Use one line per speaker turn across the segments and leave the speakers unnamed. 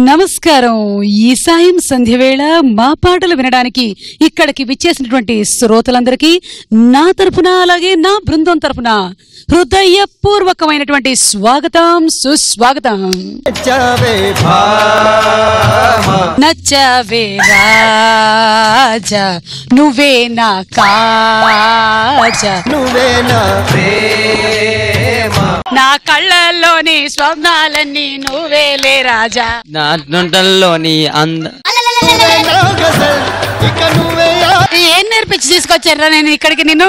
నమస్కారం. ఈ సాయం సంధ్య వేళ మా పాటలు వినడానికి ఇక్కడికి విచ్చేసినటువంటి శ్రోతలందరికీ నా తరపున అలాగే నా బృందం తరపున హృదయపూర్వకమైనటువంటి స్వాగతం, సుస్వాగతం. నచ్చవే రాజా నువ్వే నా కాజా, నువ్వే నా నా కళ్ళల్లోని స్వప్నాలన్నీ నువ్వేలే రాజా,
నా నోటల్లోని
ఏం నేర్పించి తీసుకొచ్చారా నేను ఇక్కడికి నిన్ను?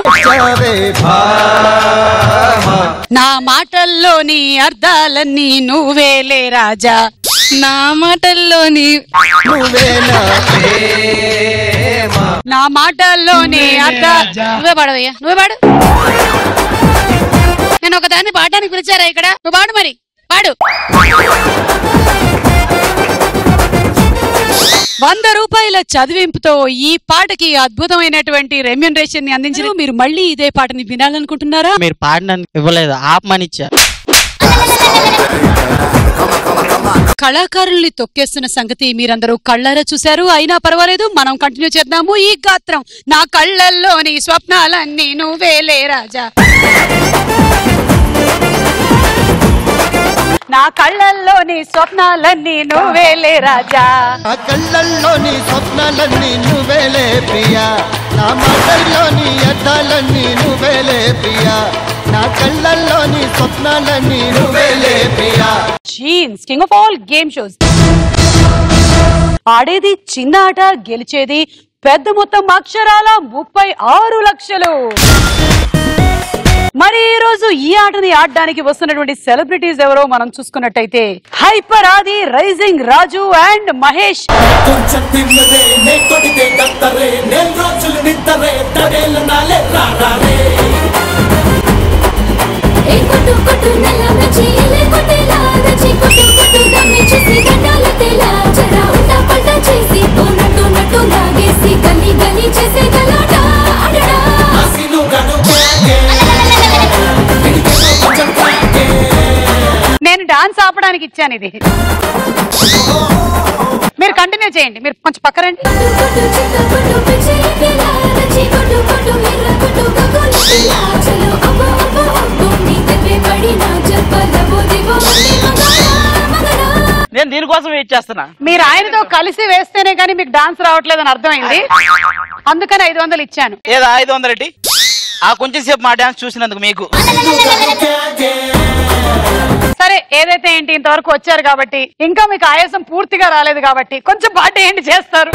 నా మాటల్లోని అర్థాలన్నీ నువ్వేలే రాజా, నా మాటల్లోని నా మాటల్లోని నువ్వే పాడవయ్యా, నువ్వే పాడు. నేను ఒకదాన్ని పాడడానికి పిలిచారా ఇక్కడ? నువ్వు పాడు, మరి పాడు. 100 రూపాయల చదివింపుతో ఈ పాటకి అద్భుతమైనటువంటి రెమ్యూనరేషన్ ని అందించారు. మీరు మళ్ళీ ఇదే పాటని వినాలనుకుంటున్నారా?
మీరు పాడడానికి ఇవ్వలేదు, ఆపమనిచ్చా.
కళాకారుల్ని తొక్కేస్తున్న సంగతి మీరందరూ కళ్ళారా చూశారు. అయినా పర్వాలేదు, మనం కంటిన్యూ చేద్దాము. ఈ గాత్రం నా కళ్ళల్లోని స్వప్నాలన్నీ నువ్వేలే రాజా, నా కళ్ళల్లోని స్వప్నాలన్నీ నువ్వేలే రాజా,
నా కళ్ళల్లోని స్వప్నాలన్నీ నువ్వేలే ప్రియా, నా మాటల్లోని అర్థాలన్నీ నువ్వేలే ప్రియా, నా కళ్ళల్లోని స్వప్నాలన్నీ నువ్వేలే Priya.
Jeans king of all game shows. ఆడేది చిన్న ఆట, గెలిచేది పెద్ద మొత్తం అక్షరాల 36 లక్షలు. మరి ఈ రోజు ఈ ఆటని ఆడడానికి వస్తున్నటువంటి సెలబ్రిటీస్ ఎవరో మనం చూసుకున్నట్టయితే హైపర్ ఆది, రైజింగ్ రాజు అండ్ మహేష్. నేను డాన్స్ ఆపడానికి ఇచ్చాను ఇది. మీరు కంటిన్యూ చేయండి, మీరు కొంచెం పక్కరండి.
నేను దీనికోసం వెయిట్ చేస్తున్నా.
మీరు ఆయనతో కలిసి వేస్తేనే కానీ మీకు డాన్స్ రావట్లేదని అర్థమైంది, అందుకని 500 ఇచ్చాను.
ఏదో 500 ఏంటి? ఆ కొంచెం సేపు మా డాన్స్ చూసినందుకు మీకు.
సరే, ఏదైతే ఏంటి, ఇంతవరకు వచ్చారు కాబట్టి, ఇంకా మీకు ఆయాసం పూర్తిగా రాలేదు కాబట్టి కొంచెం పాట ఏంటి చేస్తారు.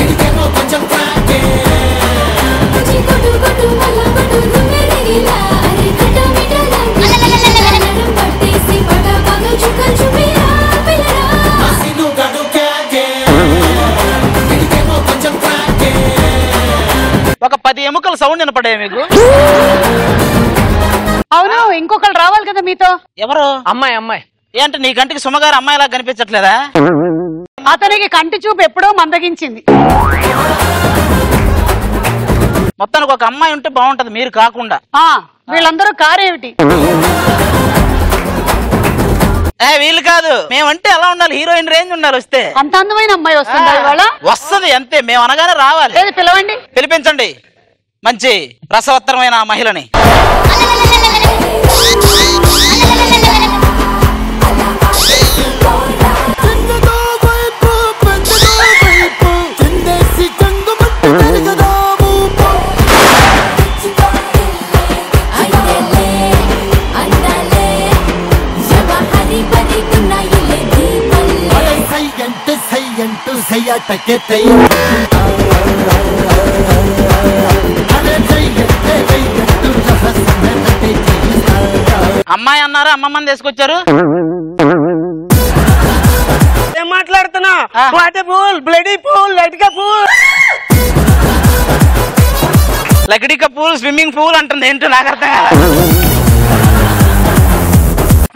ఒక 10 ఎముకల సౌండ్ వినపడ్డాయి మీకు?
అవును, ఇంకొకరు రావాలి కదా మీతో.
ఎవరు? అమ్మాయి. ఏంటి నీ కంటికి సుమగారు అమ్మాయిలా కనిపించట్లేదా?
అతనికి కంటి చూపు ఎప్పుడో మందగించింది.
మొత్తానికి ఒక అమ్మాయి ఉంటే బాగుంటది, మీరు కాకుండా.
వీళ్ళందరూ కారేమిటి?
వీళ్ళు కాదు, మేమంటే ఎలా ఉండాలి, హీరోయిన్ రేంజ్ ఉండాలి. వస్తే
అంత అందమైన అమ్మాయి వస్తుందా ఇవాళ?
వస్తుంది అంతే, మేము అనగానే రావాలి.
పిలవండి,
పిలిపించండి మంచి రసవత్తరమైన మహిళని. అమ్మాయి అన్నారా, అమ్మమ్మని తీసుకొచ్చారు. ఏం మాట్లాడుతున్నా? వాటర్ పూల్, బ్లడీ పూల్, లైటికా పూల్, లకడికా పూల్, స్విమ్మింగ్ పూల్ అంటుంది. ఏంటో నాకు అర్థం కాదు.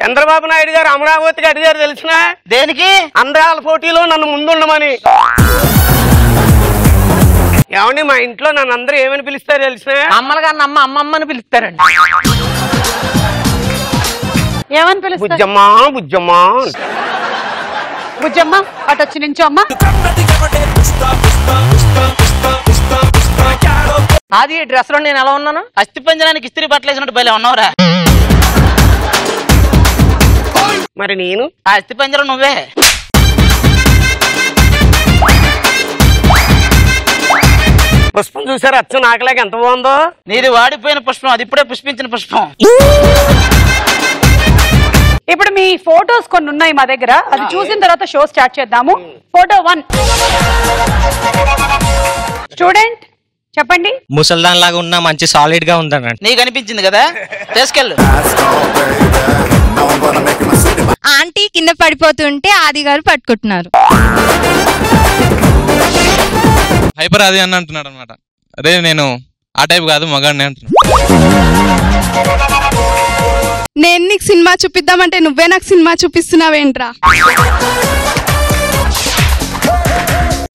చంద్రబాబు నాయుడు గారు అమరావతికి అడిగారు తెలిసిన దేనికి? అందాల పోటీలో నన్ను ముందుండమని. ఏమండి, మా ఇంట్లో నన్ను అందరూ ఏమని పిలుస్తారు తెలిసిన? అమ్మలు గారిని అమ్మమ్మని పిలుస్తారండి.
ఏమని పిలుస్తారు?
బుజ్జమ్మా బుజ్జమ్మా.
బుజ్జమ్మ అటు వచ్చి నించో అమ్మా.
అది డ్రెస్ లో నేను ఎలా ఉన్నాను? అస్థి పంజరానికి ఇస్త్రీ బట్టలు వేసినట్టు బయలు ఉన్నావురా.
మరి నేను
ఆ అస్థి పంజరం నువ్వే.
పుష్పం చూసారు అచ్చం నాకులాగా ఎంత బాగుందో.
నీది వాడిపోయిన పుష్పం, అది ఇప్పుడే పుష్పించిన పుష్పం.
ఇప్పుడు మీ ఫోటోస్ కొన్ని ఉన్నాయి మా దగ్గర, అది చూసిన తర్వాత షో స్టార్ట్ చేద్దాము. ఫోటో 1 స్టూడెంట్ చెప్పండి.
ముసల్దాన్ లాగా ఉన్నా మంచి సాలిడ్ గా ఉందన్నట్టు
నీకు అనిపించింది కదా, తీసుకెళ్ళు.
ఆంటీ కింద పడిపోతుంటే ఆది గారు పట్టుకుంటున్నారు.
హైపర్ అది అని అంటున్నాడు అనమాట. అదే నేను ఆ టైప్ కాదు, మగాడిని అంటున్నాను.
నేను నీకు సినిమా చూపిద్దామంటే నువ్వే నాకు సినిమా చూపిస్తున్నావేంట్రా?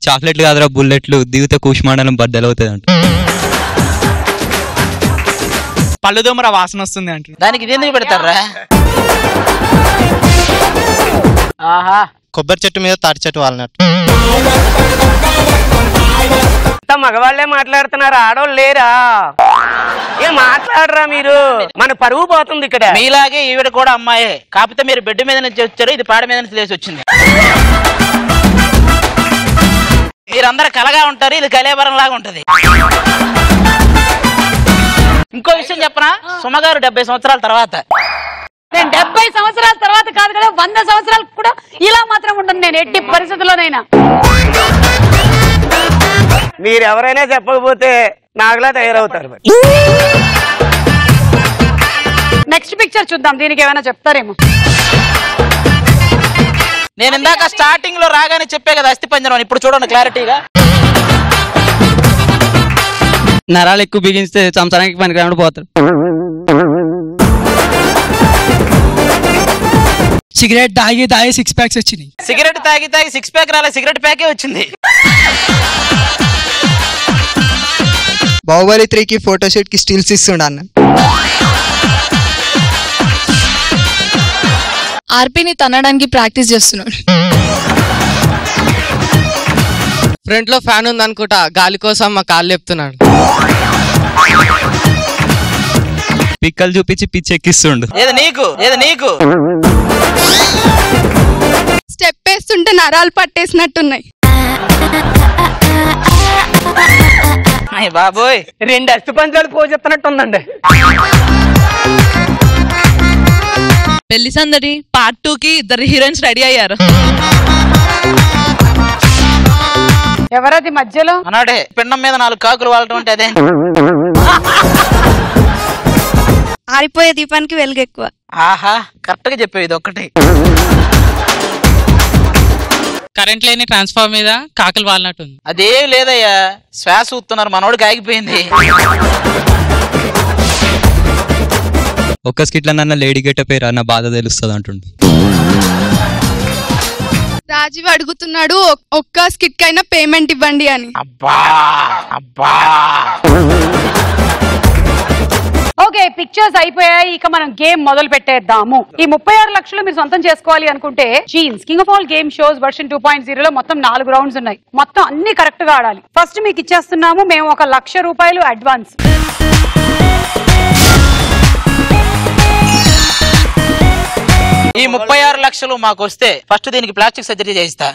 చాక్లెట్లు కాదురా బుల్లెట్లు, దిగితే కూష్మాండలం బద్దలవుతుంది అంట. పళ్ళు దోమరా వాసన వస్తుంది అంట.
దానికి ఇది ఎందుకు పెడతారా? ఆహా,
కొబ్బరి చెట్టు మీద తాటి చెట్టు వాళ్ళనట్టు.
మగవాళ్లే మాట్లాడుతున్నారు, ఆడవాళ్ళు లేరా? ఏం మాట్లాడరా మీరు? మన పరువు పోతుంది ఇక్కడ.
మీలాగే ఈవిడ కూడా అమ్మాయే, కాకపోతే మీరు బెడ్ మీద నుంచి వచ్చారు, ఇది పాడ మీద నుంచి లేచి వచ్చింది. మీరందరూ కలగా ఉంటారు, ఇది కలేబరం లాగా ఉంటది. ఇంకో విషయం చెప్పనా, సుమగారు 70 సంవత్సరాల తర్వాత.
నేను 70 సంవత్సరాల తర్వాత కాదు కదా, 100 సంవత్సరాలు కూడా ఇలా మాత్రం ఉండను నేను ఎట్టి పరిస్థితుల్లోనైనా.
మీరు ఎవరైనా చెప్పకపోతే నాకులా తయారవుతారు.
నెక్స్ట్ పిక్చర్ చూద్దాం, దీనికి ఏమైనా చెప్తారేమో.
నేను ఇందాక స్టార్టింగ్ లో రాగానే చెప్పే కదా అస్థి పంజరం, ఇప్పుడు చూడండి క్లారిటీగా.
నరాలు ఎక్కువ బిగిస్తే సంవత్సరానికి పనికి పోతారు.
సిగరెట్ తాగి తాగి 6 ప్యాక్స్ వచ్చినాయి.
సిగరెట్ తాగి తాగి 6 ప్యాక్ రాలే, సిగరెట్ ప్యాకే వచ్చింది.
బాహుబలి 3కి ఫోటోషూట్ కి స్టిల్స్ ఇస్తుండ అన్న.
ఆర్పీని తనడానికి ప్రాక్టీస్ చేస్తున్నాడు.
ఫ్రంట్ లో ఫ్యాన్ ఉంది అనుకుంటా, గాలి కోసం మా కాళ్ళు చెప్తున్నాడు.
పిక్కలు చూపించి పిచ్చెక్కిస్తుండు.
ఏది నీకు
స్టెప్ వేస్తుంటే నరాలు పట్టేసినట్టున్నాయి.
బాబోయ్,
2 అస్థిపంజరాలు పోజెత్తనట్టుందండి.
పెళ్లి సందడి పార్ట్ 2కి 2 హీరోయిన్స్ రెడీ అయ్యారు.
ఎవరది మధ్యలో?
అన్నాడే పిండం మీద 4 కాకులు వాడటం అంటే అదే.
ఆరిపోయే దీపానికి వెలుగు ఎక్కువ.
ఆహా, కరెక్ట్ గా చెప్పేది ఇది ఒక్కటి.
కరెంట్ లేని ట్రాన్స్ఫార్మర్ మీద కాకులు వాలినట్టుంది.
అదేం లేదయ్యా, శ్వాస ఊతున్నారు, మనోడికి ఆగిపోయింది.
ఒక్క స్కిట్ల నన్న లేడీ గెట పేరు అన్న బాధ తెలుస్తుంది అంటుండు.
రాజీవ్ అడుగుతున్నాడు ఒక్క స్కిట్ కైనా పేమెంట్ ఇవ్వండి అని.
అబ్బా అబ్బా.
ఓకే, పిక్చర్స్ అయిపోయాయి, ఇక మనం గేమ్ మొదలు పెట్టేద్దాము. ఈ 36 లక్షలు మీరు సొంతం చేసుకోవాలి అనుకుంటే jeans king of all game shows version 2.0 లో మొత్తం 4 రౌండ్స్ ఉన్నాయి. మొత్తం అన్ని కరెక్ట్ గా ఆడాలి. ఫస్ట్ మీకు ఇచ్చేస్తున్నాము మేము 1 లక్ష రూపాయలు అడ్వాన్స్.
ఈ 36 లక్షలు మాకు వస్తే ఫస్ట్ దీనికి ప్లాస్టిక్ సర్జరీ చేయిస్తా.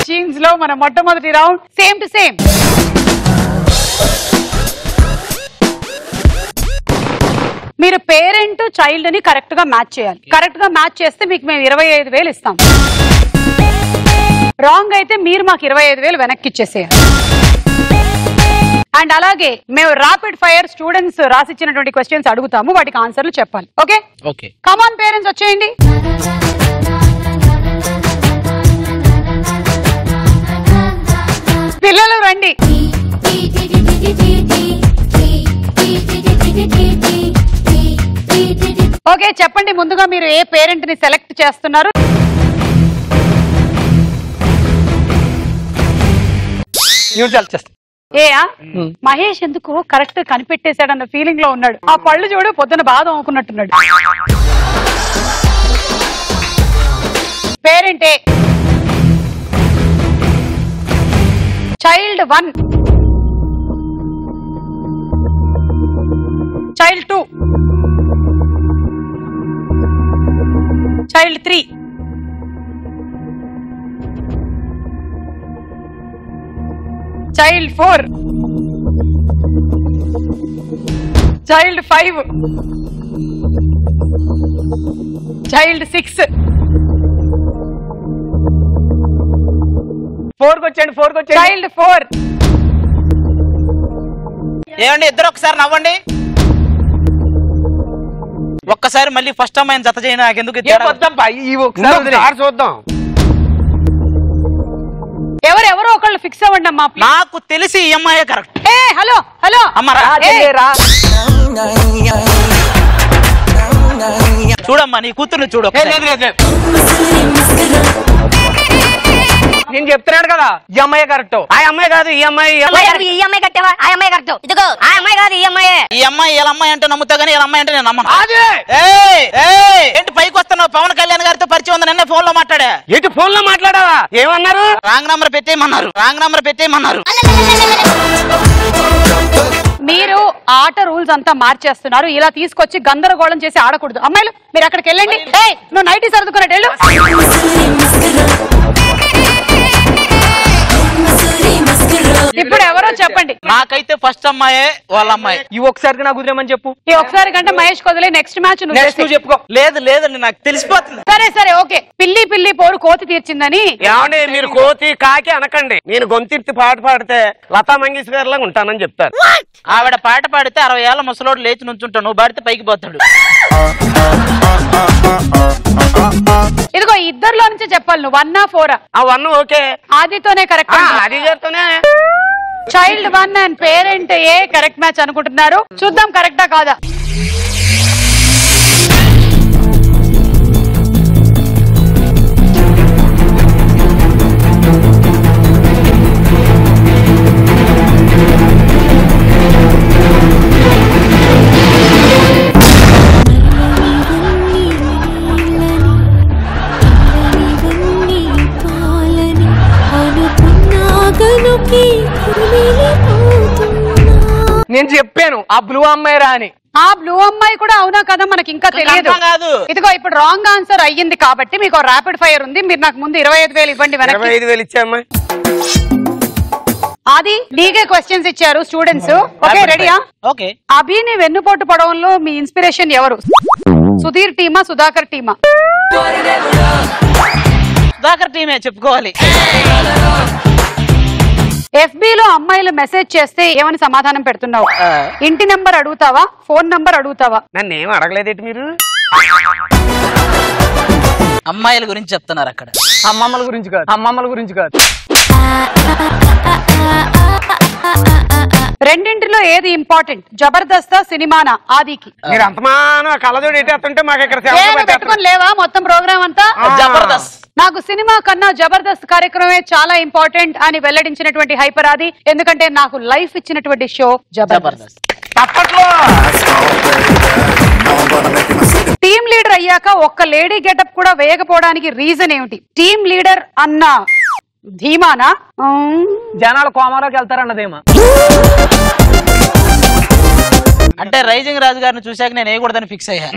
జీన్స్ లో మన మొట్టమొదటి రౌండ్ సేమ్ టు సేమ్. మీరు పేరెంట్ చైల్డ్ ని కరెక్ట్ గా మ్యాచ్ చేయాలి. కరెక్ట్ గా మ్యాచ్ చేస్తే మీకు మేము 25,000 ఇస్తాం. రాంగ్ అయితే మీరు మాకు 25,000 వెనక్కి ఇచ్చేసేయాలి. అండ్ అలాగే మేము రాపిడ్ ఫైర్ స్టూడెంట్స్ రాసిచ్చినటువంటి క్వశ్చన్స్ అడుగుతాము, వాటికి ఆన్సర్లు చెప్పాలి. ఓకే
ఓకే,
కమాన్ పేరెంట్స్ వచ్చేయండి. పిల్లలు రండి. ఓకే చెప్పండి, ముందుగా మీరు ఏ పేరెంట్ ని సెలెక్ట్ చేస్తున్నారు? ఏయా మహేష్ ఎందుకు కరెక్ట్ కనిపెట్టేశాడన్న ఫీలింగ్ లో ఉన్నాడు. ఆ పళ్ళు చూడు, పొద్దున బాధ అమ్ముకున్నట్టున్నాడు. Parent A. Child 1, child 2, child 3, child 4, child 5, child 6.
4కి వచ్చేయండి, 4కి వచ్చేయండి.
చైల్డ్ 4.
ఏమండి ఇద్దరు ఒకసారి నవ్వండి. ఒక్కసారి మళ్ళీ ఫస్ట్ అమ్మాయిని జత చేయను నాకెందుకు
ఏ వద్దబ్బా, ఈ ఒకసారి చూద్దాం.
ఎవరెవరో ఒకళ్ళు ఫిక్స్ అవ్వండి అమ్మా.
నాకు తెలిసి ఈ అమ్మాయే కరెక్ట్.
ఏ హలో హలో
అమ్మరా చూడమ్మా నీ కూతుర్ని చూడు.
నేను చెప్తున్నాడు కదా ఈ అమ్మాయి కరెక్ట్. ఆ అమ్మాయి కాదు ఈ అమ్మాయి.
ఈ అమ్మాయి కట్టేవా? ఆ అమ్మాయి కరెక్ట్. ఇదిగో ఆ అమ్మాయి కాదు ఈ అమ్మాయి.
ఈ అమ్మాయి ఇలా అమ్మాయి అంటే నమ్ముతా కానీ ఇలా అమ్మాయి అంటే నేను నమ్మను. ఏంటి పైకి వస్తున్నావు? పవన్ కళ్యాణ్ గారితో పరిచయం ఉంది, నిన్న ఫోన్ లో మాట్లాడా.
ఏంటి ఫోన్ లో మాట్లాడావా? ఏమన్నారు?
రాంగ్ నంబర్ పెట్టేయమన్నారు.
మీరు ఆట రూల్స్ అంతా మార్చేస్తున్నారు. ఇలా తీసుకొచ్చి గందరగోళం చేసి ఆడకూడదు. అమ్మాయిలు మీరు అక్కడికి వెళ్ళండి. నువ్వు నైటీ సర్దుకున్నట్టు వెళ్ళు. ఇప్పుడు ఎవరో చెప్పండి.
నాకైతే ఫస్ట్ అమ్మాయే వాళ్ళ అమ్మాయి.
ఈ ఒకసారి నాకు కుదిరేమని చెప్పు.
ఈ ఒకసారి కంటే మహేష్ కొదిలే నెక్స్ట్ మ్యాచ్
నువ్వు చెప్పుకో.
లేదండి నాకు తెలిసిపోతుంది.
సరే ఓకే. పిల్లి పోరు కోతి తీర్చిందని.
ఏమండి మీరు కోతి కాకి అనకండి. నేను గొంతెత్తి పాట పాడితే లతా మంగేష్కర్ లాగా ఉంటానని చెప్తారు.
ఆవిడ పాట పాడితే 60 ఏళ్ల ముసలోడు లేచి నుంచుంటాడు, నువ్వు పాడితే పైకి పోతాడు.
ఇదిగో ఇద్దరిలో నుంచే చెప్పాలి. నువ్వు 1 4.
ఆ 1 ఓకే.
ఆదితోనే కరెక్ట్.
ఆది గారితోనే.
Child 1 and parent A correct match అనుకుంటున్నారు. చూద్దాం కరెక్టా కాదా.
నేను చెప్పాను ఆ బ్లూ అమ్మాయి రా అని.
ఆ బ్లూ అమ్మాయి కూడా అవునా కదా మనకి ఇంకా తెలియదు. ఇదిగో ఇప్పుడు రాంగ్ ఆన్సర్ అయ్యింది కాబట్టి మీకు ర్యాపిడ్ ఫైర్ ఉంది. మీరు నాకు ముందు 25,000 ఇవ్వండి.
25,000 ఇచ్చా అమ్మాయి.
అది నీకే క్వశ్చన్స్ ఇచ్చారు స్టూడెంట్స్. ఓకే రెడీయా?
ఓకే.
అభిని వెన్నుపోటు పడడంలో మీ ఇన్స్పిరేషన్ ఎవరు? సుధీర్ టీమా, సుధాకర్ టీమా?
సుధాకర్ టీమే చెప్పుకోవాలి.
FB లో అమ్మాయిలు మెసేజ్ చేస్తే ఏమని సమాధానం పెడుతున్నావు? ఇంటి నంబర్ అడుగుతావా, ఫోన్ నంబర్ అడుగుతావా?
నన్ను ఏం అడగలేదేంటి మీరు?
అమ్మాయిల గురించి చెప్తున్నారు అక్కడ.
అమ్మమ్మల గురించి కాదు.
రెండింటిలో ఏది ఇంపార్టెంట్? జబర్దస్త్ సినిమానా ఆదికి?
మీరు అంతమానం కళ్ళజోడు ఎట్టేస్తుంటే మాకు ఇక్కడ
పెట్టుకుని లేవా మొత్తం ప్రోగ్రామ్ అంతా?
జబర్దస్త్.
నాకు సినిమా కన్నా జబర్దస్త్ కార్యక్రమమే చాలా ఇంపార్టెంట్ అని వెల్లడించినటువంటి హైపర్ ఆది. ఎందుకంటే నాకు లైఫ్ ఇచ్చినటువంటి షో జబర్దస్త్. టీమ్ లీడర్ అయ్యాక ఒక్క లేడీ గెటప్ కూడా వేయకపోవడానికి రీజన్ ఏమిటి? టీమ్ లీడర్ అన్న ధీమానా,
జనాలు కోమాలోకి వెళ్తారన్నదేమా?
అంటే రైజింగ్ రాజు గారిని చూశాక నేను వేయకూడదని ఫిక్స్ అయ్యా.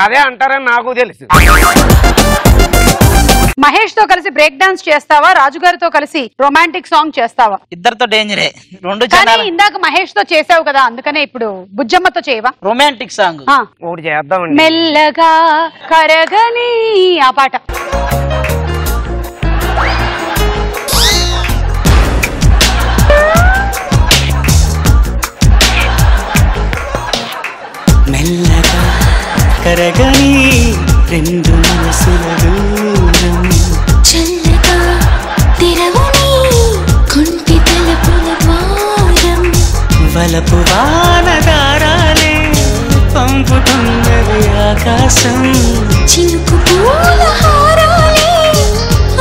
అదే అంటారని నాకు తెలుసు.
మహేష్ తో కలిసి బ్రేక్ డాన్స్ చేస్తావా, రాజుగారితో కలిసి రొమాంటిక్ సాంగ్ చేస్తావా?
ఇద్దరితో డేంజరే. రెండు
కానీ ఇందాక మహేష్ తో చేసావు కదా, అందుకనే ఇప్పుడు బుజ్జమ్మతో చేయవా?
రొమాంటిక్ సాంగ్
ఒకటి చేద్దామండి.
మెల్లగా కరగని ఆ పాట.
మెల్లగా కరగని రెండు మనసుల దూరం, చల్లగా తెరవని కొంటి తలుపుల ద్వారం, వలపు వానదారాలే పంపుతున్నది ఆకాశం, చినుకు పూల హారాలే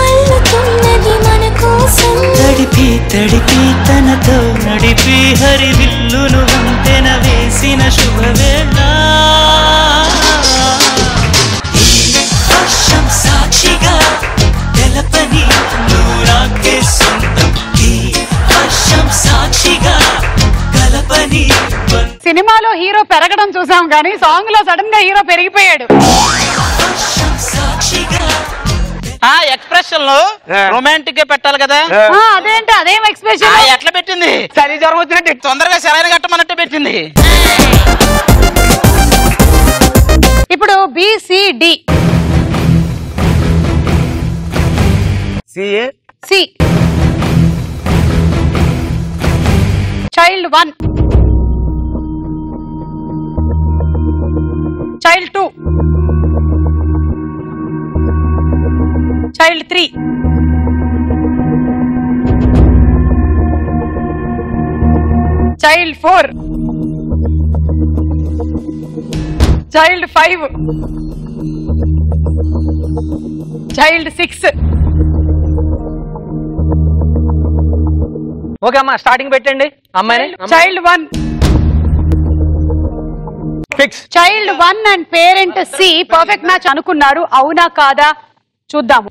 అల్లుతున్నది మన కోసం, తడిపి తడిపి తనతో నడిపి హరివిల్లును వంతెన వేసిన శుభవేళ, సాక్షిగా తెల నాకే సొంతం ఈ వర్షం సాక్షిగా కలపని
సినిమాలో హీరో పెరగడం చూసాం కానీ సాంగ్ లో సడన్ గా హీరో పెరిగిపోయాడు.
ఎక్స్ప్రెషన్ లో రొమాంటిక్ గా పెట్టాలి కదా.
అదేంటి అదేం ఎక్స్ప్రెషన్
ఎట్లా పెట్టింది? చలి జ్వరం వచ్చినట్టు తొందరగా సెలైన్ కట్టమన్నట్టు పెట్టింది.
ఇప్పుడు BCD C child 1 child 2 child 3 child 4 child 5 child 6
okay అమ్మా స్టార్టింగ్ పెట్టండి అమ్మాయిని.
Child 1
fix.
Child 1 and parent C perfect match అనుకున్నారు, అవునా కాదా చూద్దాము.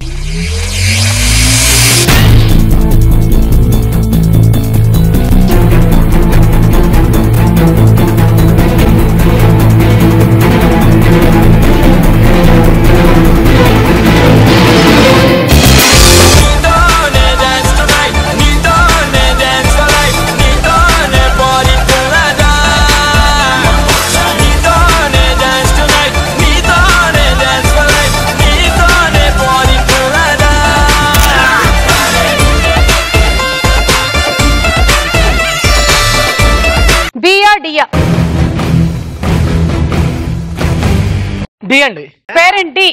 డి అండి.
Parent D.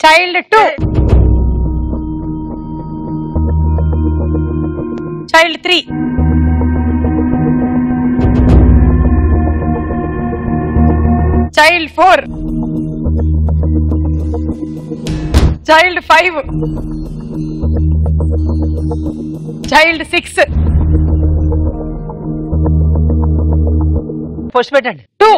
Child 2 child 3 child 4 child 5 child 6
first పెట్టండి.
2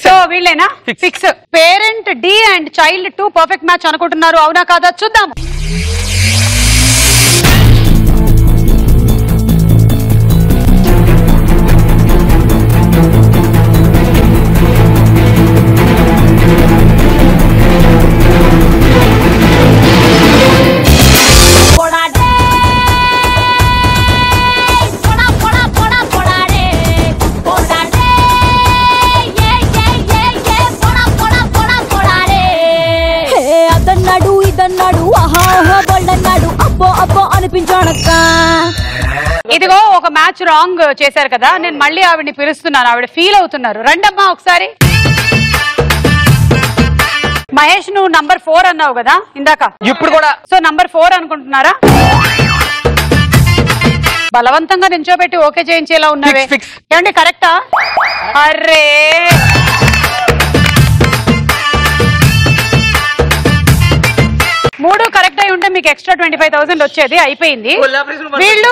సో వీళ్ళేనా? Fix. Parent D and child 2 perfect match అనుకుంటున్నారు, అవునా కాదా చూద్దాము. ఇదిగో ఒక మ్యాచ్ రాంగ్ చేశారు కదా, నేను మళ్ళీ ఆవిడని పిలుస్తున్నాను, ఆవిడ ఫీల్ అవుతున్నారు. రండమ్మా ఒకసారి. మహేష్ నువ్వు నంబర్ 4 అన్నావు కదా ఇందాక,
ఇప్పుడు కూడా
సో నంబర్ 4 అనుకుంటున్నారా? బలవంతంగా నించోబెట్టి ఓకే చేయించేలా ఉన్నావే, ఏమండి కరెక్టా? అర్రే మూడు కరెక్ట్ అయి ఉంటే మీకు ఎక్స్ట్రా 25,000 వచ్చేది. అయిపోయింది. వీళ్ళు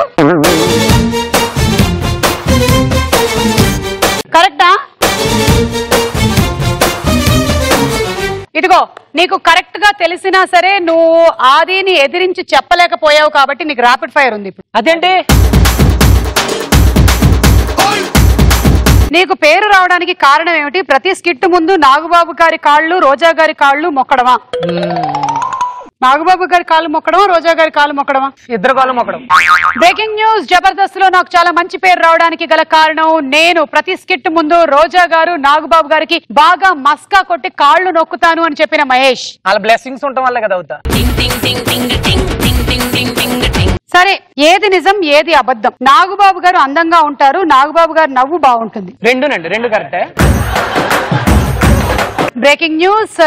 కరెక్టా? ఇదిగో నీకు కరెక్ట్ గా తెలిసినా సరే నువ్వు ఆదిని ఎదిరించి చెప్పలేకపోయావు కాబట్టి నీకు ర్యాపిడ్ ఫైర్ ఉంది ఇప్పుడు.
అదేంటి?
నీకు పేరు రావడానికి కారణం ఏమిటి? ప్రతి స్కిట్ ముందు నాగబాబు గారి కాళ్ళు రోజా గారి కాళ్ళు మొక్కడమా? నాగబాబు గారి కాళ్ళు మొక్కడమా రోజా గారి కాళ్ళు మొక్కడమా?
ఇద్దరు కాళ్ళు మొక్కడం.
బ్రేకింగ్ న్యూస్, జబర్దస్త్ లో నాకు చాలా మంచి పేరు రావడానికి గల కారణం నేను ప్రతి స్కిట్ ముందు రోజా గారు నాగబాబు గారికి బాగా మస్కా కొట్టి కాళ్ళు నొక్కుతాను అని చెప్పిన మహేష్.
వాళ్ళ బ్లెస్సింగ్స్ ఉండటం వల్ల కదా అవుతా.
సరే ఏది నిజం ఏది అబద్ధం? నాగబాబు గారు అందంగా ఉంటారు, నాగబాబు గారు నవ్వు బాగుంటుంది.
రెండు కరెక్టే.
బ్రేకింగ్ న్యూస్,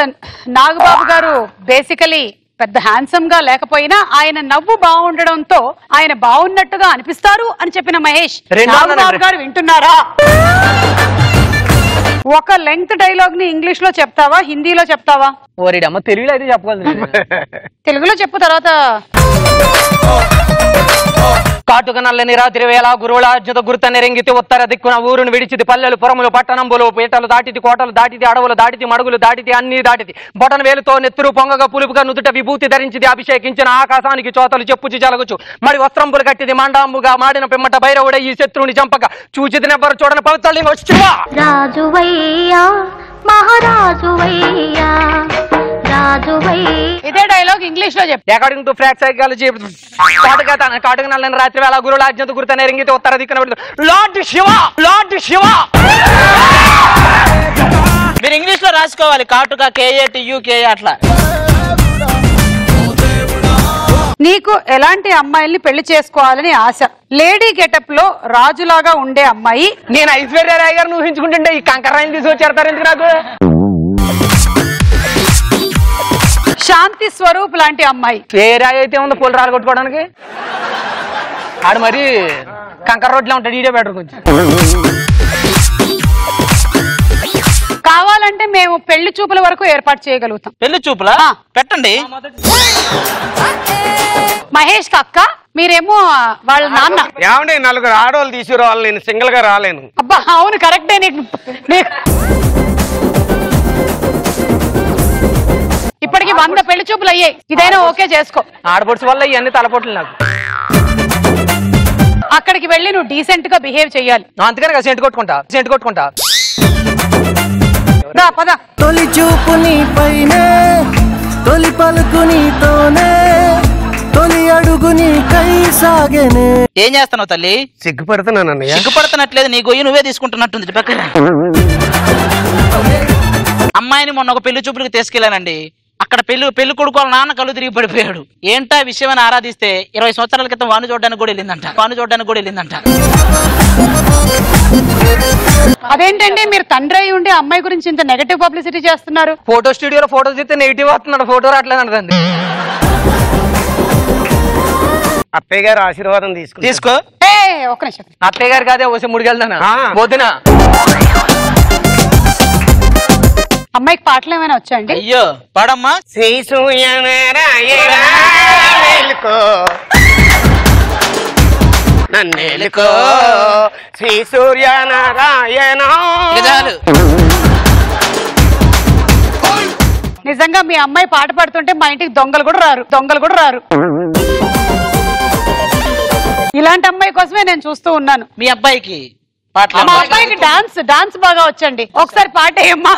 నాగబాబు గారు బేసికలీ పెద్ద హ్యాండ్సమ్ గా లేకపోయినా ఆయన నవ్వు బాగుండడంతో ఆయన బాగున్నట్టుగా అనిపిస్తారు అని చెప్పిన మహేష్. నాగబాబు గారు వింటున్నారా? ఒక లెంగ్త్ డైలాగ్ ని ఇంగ్లీష్ లో చెప్తావా హిందీలో చెప్తావా?
ఓరిడమ్మ తెలుగులో అయితే చెప్పగలదు.
తెలుగులో చెప్పు, తర్వాత
కాటుక నల్లని రాత్రి వేళ గురువుల అజ్ఞత గుర్తని రెంగితి ఉత్తర దిక్కున ఊరును విడిచిది పల్లెలు పురములు పట్టణంబులు పీటలు దాటిది కోటలు దాటిది అడవులు దాటిది మడుగులు దాటిది అన్ని దాటిది బొటన వేలుతో నెత్తురు పొంగగా పులుపుగా నుదుట విభూతి ధరించిది అభిషేకించిన ఆకాశానికి చోతలు చెప్పుచి జలగుచు మరి వస్త్రంబులు కట్టిది మండాంబుగా మాడిన పిమ్మట భైరవుడ ఈ శత్రువుని చంపక చూచిది నెవ్వరు చూడని పవిత్రలింగ శివ
రాజువయ్యా మహారాజువయ్యా
ఇదే డైలాగ్ ఇంగ్లీష్ లో చెప్పు.
అకార్డింగ్ టు ఫ్రాక్ సైకాలజీ కాటుక నల్లని రాత్రి వేళ గురువుల అజ్ఞత గుర్తని రెంగితి ఉత్తర దిక్కున లార్డ్ శివ లార్డ్ శివ.
మీరు ఇంగ్లీష్ లో రాసుకోవాలి కాటుక KATUK అట్లా.
నీకు ఎలాంటి అమ్మాయిల్ని పెళ్లి చేసుకోవాలని ఆశ? లేడీ గెటప్ లో రాజులాగా ఉండే అమ్మాయి.
నేను ఐశ్వర్య రాయ్ గారిని ఊహించుకుంటుంటే ఈ కంకరాయిని తీసుకొచ్చేస్తారు ఎందుకు నాకు?
శాంతి స్వరూప్ లాంటి అమ్మాయి.
ఏ రాయి అయితే ఉందో పూలు రాలు కొట్టుకోవడానికి? ఆడు మరి కంకర రోడ్లో ఉంటాడు, ఈడే బెటర్ కొంచెం.
కావాలంటే మేము పెళ్లి చూపుల వరకు ఏర్పాటు చేయగలుగుతాం.
పెళ్లి చూపులా పెట్టండి.
మహేష్ అక్క మీరేమో వాళ్ళ నాన్న.
ఏమండి నలుగురు ఆడవాళ్ళు తీసుకురావాలి, నేను సింగిల్ గా రాలేను.
అబ్బా అవును కరెక్టే. నీకు ఇప్పటికి 100 పెళ్లి చూపులు అయ్యాయి, ఇదైనా ఓకే చేసుకో.
ఆడపడుచు వల్ల ఇవన్నీ తలపోట్లు నాకు.
అక్కడికి వెళ్ళి నువ్వు డీసెంట్ గా బిహేవ్ చెయ్యాలి.
అందుకని సెంటు కొట్టుకుంటా.
పద.
తొలి చూపు నీ పైనే, తొలి పలుకు నీతోనే, తొలి అడుగు నీ కై సాగేనే.
ఏం చేస్తున్నావు తల్లి?
సిగ్గుపడుతున్నాను.
సిగ్గుపడుతున్నట్లేదు, నీ గొయ్యి నువ్వే తీసుకుంటున్నట్టుంది పక్కన. అమ్మాయిని మొన్న ఒక పెళ్లి చూపులకు తీసుకెళ్లానండి. అక్కడ పెళ్లి కొడుకు వాళ్ళ నాన్న కళ్ళు తిరిగి పడిపోయాడు. ఏంటా విషయం అని ఆరాధిస్తే 20 సంవత్సరాల క్రితం వాను చూడడానికి కూడా వెళ్ళిందంట.
అదేంటండి మీరు తండ్రి అయి ఉండి అమ్మాయి గురించి ఇంత నెగటివ్ పబ్లిసిటీ చేస్తున్నారు?
ఫోటో స్టూడియోలో ఫోటోస్ తీస్తే నెగిటివ్ వస్తున్నాడు, ఫోటో రావట్లేదు అంటదండి. అత్తయ్య గారు ఆశీర్వాదం తీసుకో.
ఒక నిమిషం.
అత్తయ్య గారు కాదే వచ్చి ముడికెళ్తానా వద్దునా?
అమ్మాయికి పాటలు ఏమైనా వచ్చాయండి?
అయ్యో పాడమ్మా.
శ్రీ సూర్యనారాయణ నన్నేలుకో, శ్రీ సూర్యనారాయణ.
నిజంగా మీ అమ్మాయి పాట పాడుతుంటే మా ఇంటికి దొంగలు కూడా రారు. ఇలాంటి అమ్మాయి కోసమే నేను చూస్తూ ఉన్నాను.
మీ అబ్బాయికి
మా అబ్బాయికి డాన్స్ బాగా వచ్చండి. ఒకసారి పాట ఏమ్మా?